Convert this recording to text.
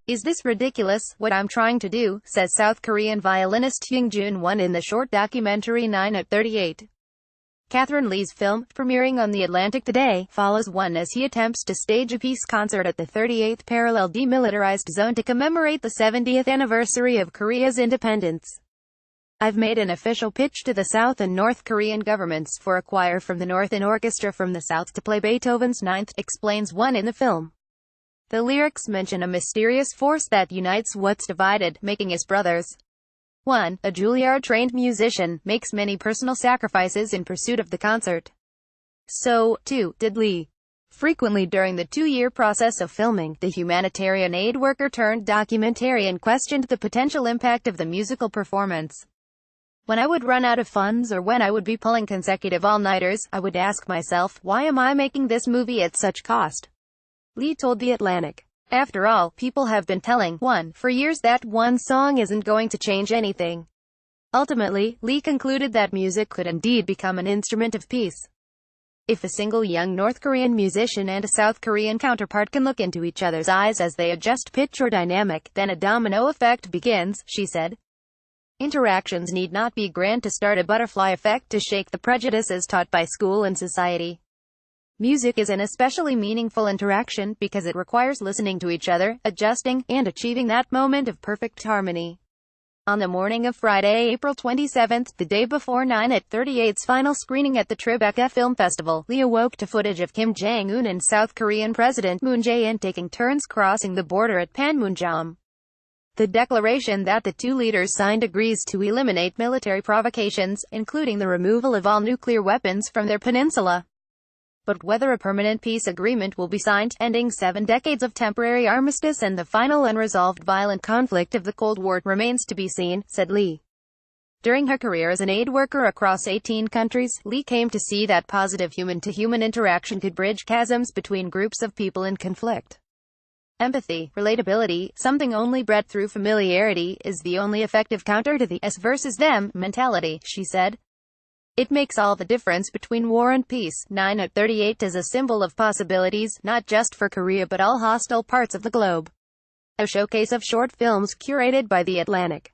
"Is this ridiculous, what I'm trying to do?" says South Korean violinist Hyung Jun-won in the short documentary 9 at 38. Catherine Lee's film, premiering on The Atlantic today, follows Won as he attempts to stage a peace concert at the 38th Parallel Demilitarized Zone to commemorate the 70th anniversary of Korea's independence. "I've made an official pitch to the South and North Korean governments for a choir from the North and orchestra from the South to play Beethoven's Ninth," explains Won in the film. The lyrics mention a mysterious force that unites what's divided, making us brothers. Won, a Juilliard-trained musician, makes many personal sacrifices in pursuit of the concert. So, too, did Lee. Frequently during the 2-year process of filming, the humanitarian aid worker turned documentarian questioned the potential impact of the musical performance. "When I would run out of funds or when I would be pulling consecutive all-nighters, I would ask myself, why am I making this movie at such cost?" Lee told The Atlantic. "After all, people have been telling Won for years that one song isn't going to change anything." Ultimately, Lee concluded that music could indeed become an instrument of peace. "If a single young North Korean musician and a South Korean counterpart can look into each other's eyes as they adjust pitch or dynamic, then a domino effect begins," she said. "Interactions need not be grand to start a butterfly effect to shake the prejudices taught by school and society. Music is an especially meaningful interaction because it requires listening to each other, adjusting, and achieving that moment of perfect harmony." On the morning of Friday, April 27, the day before 9 at 38's final screening at the Tribeca Film Festival, Lee awoke to footage of Kim Jong-un and South Korean President Moon Jae-in taking turns crossing the border at Panmunjom. The declaration that the two leaders signed agrees to eliminate military provocations, including the removal of all nuclear weapons from their peninsula. But whether a permanent peace agreement will be signed, ending 7 decades of temporary armistice and the final unresolved violent conflict of the Cold War, remains to be seen, said Lee. During her career as an aid worker across 18 countries, Lee came to see that positive human-to-human interaction could bridge chasms between groups of people in conflict. Empathy, relatability, something only bred through familiarity, is the only effective counter to the us versus them mentality, she said. It makes all the difference between war and peace. 9 at 38 is a symbol of possibilities, not just for Korea but all hostile parts of the globe. A showcase of short films curated by The Atlantic.